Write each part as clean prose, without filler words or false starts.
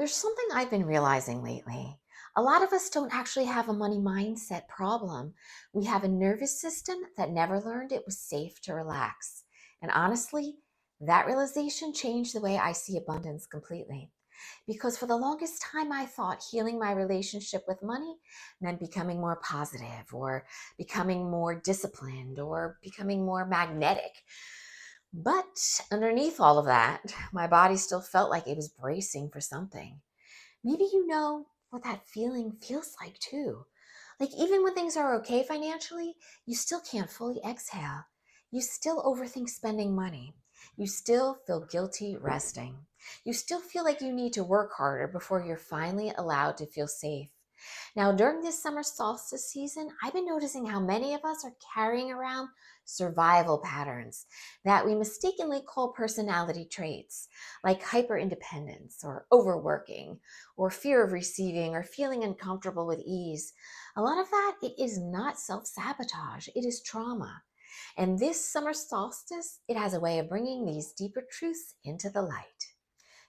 There's something I've been realizing lately. A lot of us don't actually have a money mindset problem. We have a nervous system that never learned it was safe to relax. And honestly, that realization changed the way I see abundance completely. Because for the longest time, I thought healing my relationship with money meant becoming more positive or becoming more disciplined or becoming more magnetic. But underneath all of that, my body still felt like it was bracing for something. Maybe you know what that feeling feels like too. Like even when things are okay financially, you still can't fully exhale. You still overthink spending money. You still feel guilty resting. You still feel like you need to work harder before you're finally allowed to feel safe. Now, during this summer solstice season, I've been noticing how many of us are carrying around survival patterns that we mistakenly call personality traits, like hyper independence or overworking or fear of receiving or feeling uncomfortable with ease. A lot of that, it is not self-sabotage, it is trauma. And this summer solstice, it has a way of bringing these deeper truths into the light.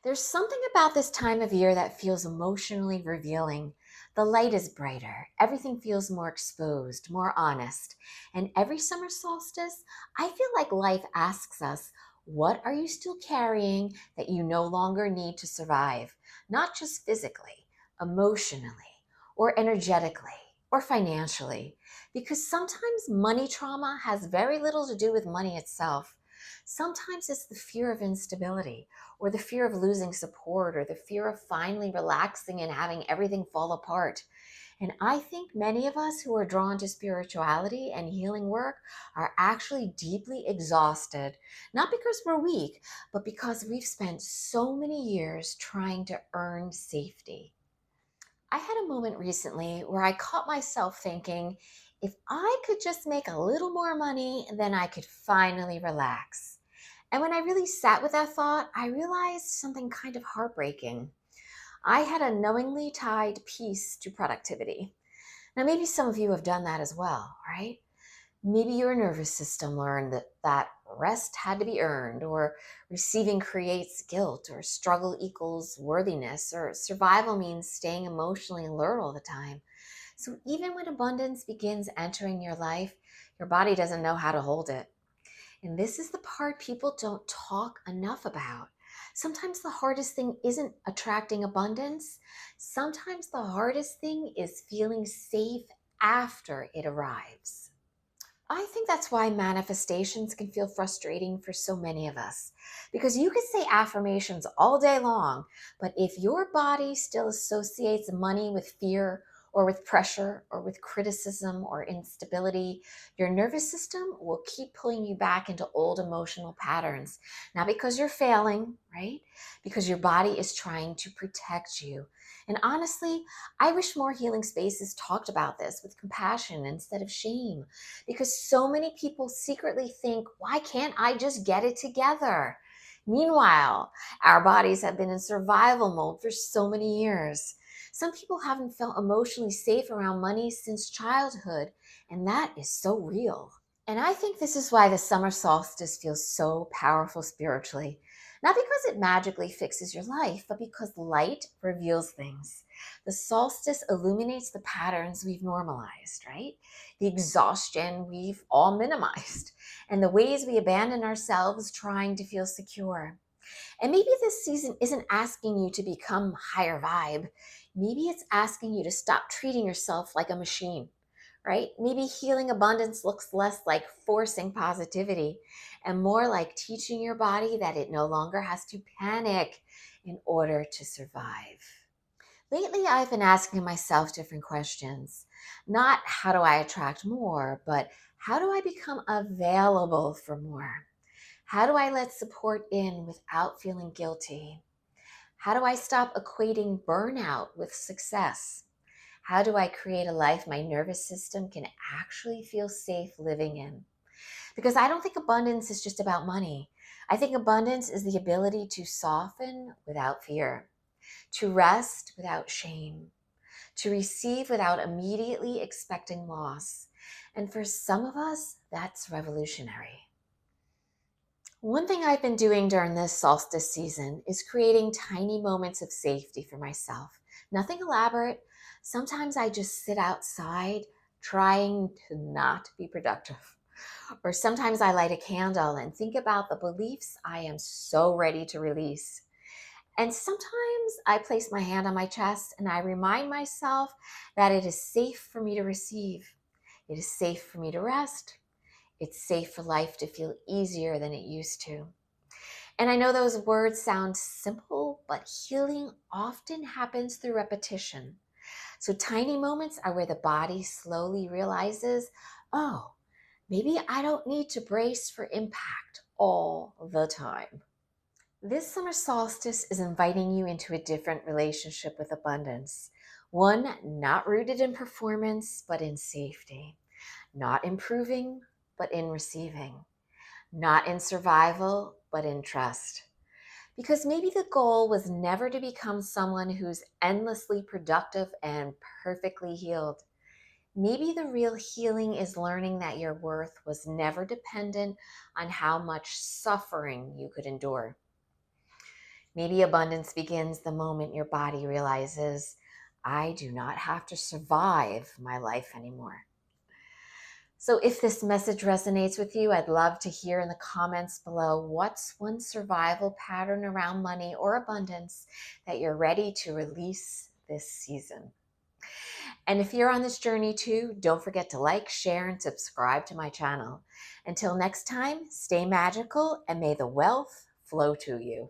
There's something about this time of year that feels emotionally revealing. The light is brighter, everything feels more exposed, more honest. And every summer solstice, I feel like life asks us, what are you still carrying that you no longer need to survive? Not just physically, emotionally, or energetically, or financially. Because sometimes money trauma has very little to do with money itself. Sometimes it's the fear of instability, or the fear of losing support, or the fear of finally relaxing and having everything fall apart. And I think many of us who are drawn to spirituality and healing work are actually deeply exhausted, not because we're weak, but because we've spent so many years trying to earn safety. I had a moment recently where I caught myself thinking, if I could just make a little more money, then I could finally relax. And when I really sat with that thought, I realized something kind of heartbreaking. I had unknowingly tied peace to productivity. Now, maybe some of you have done that as well, right? Maybe your nervous system learned that rest had to be earned, or receiving creates guilt, or struggle equals worthiness, or survival means staying emotionally alert all the time. So even when abundance begins entering your life, your body doesn't know how to hold it. And this is the part people don't talk enough about. Sometimes the hardest thing isn't attracting abundance. Sometimes the hardest thing is feeling safe after it arrives. I think that's why manifestations can feel frustrating for so many of us. Because you could say affirmations all day long, but if your body still associates money with fear or with pressure or with criticism or instability, your nervous system will keep pulling you back into old emotional patterns. Not because you're failing, right? Because your body is trying to protect you. And honestly, I wish more healing spaces talked about this with compassion instead of shame, because so many people secretly think, why can't I just get it together? Meanwhile, our bodies have been in survival mode for so many years. Some people haven't felt emotionally safe around money since childhood, and that is so real. And I think this is why the summer solstice feels so powerful spiritually. Not because it magically fixes your life, but because light reveals things. The solstice illuminates the patterns we've normalized, right? The exhaustion we've all minimized, and the ways we abandon ourselves trying to feel secure. And maybe this season isn't asking you to become higher vibe. Maybe it's asking you to stop treating yourself like a machine, right? Maybe healing abundance looks less like forcing positivity and more like teaching your body that it no longer has to panic in order to survive. Lately, I've been asking myself different questions. Not how do I attract more, but how do I become available for more? How do I let support in without feeling guilty? How do I stop equating burnout with success? How do I create a life my nervous system can actually feel safe living in? Because I don't think abundance is just about money. I think abundance is the ability to soften without fear, to rest without shame, to receive without immediately expecting loss. And for some of us, that's revolutionary. One thing I've been doing during this solstice season is creating tiny moments of safety for myself. Nothing elaborate. Sometimes I just sit outside trying to not be productive. Or sometimes I light a candle and think about the beliefs I am so ready to release. And sometimes I place my hand on my chest and I remind myself that it is safe for me to receive. It is safe for me to rest. It's safe for life to feel easier than it used to. And I know those words sound simple, but healing often happens through repetition. So tiny moments are where the body slowly realizes, oh, maybe I don't need to brace for impact all the time. This summer solstice is inviting you into a different relationship with abundance. One not rooted in performance, but in safety. Not improving, but in receiving. Not in survival, but in trust. Because maybe the goal was never to become someone who's endlessly productive and perfectly healed. Maybe the real healing is learning that your worth was never dependent on how much suffering you could endure. Maybe abundance begins the moment your body realizes, I do not have to survive my life anymore. So if this message resonates with you, I'd love to hear in the comments below, what's one survival pattern around money or abundance that you're ready to release this season? And if you're on this journey too, don't forget to like, share, and subscribe to my channel. Until next time, stay magical and may the wealth flow to you.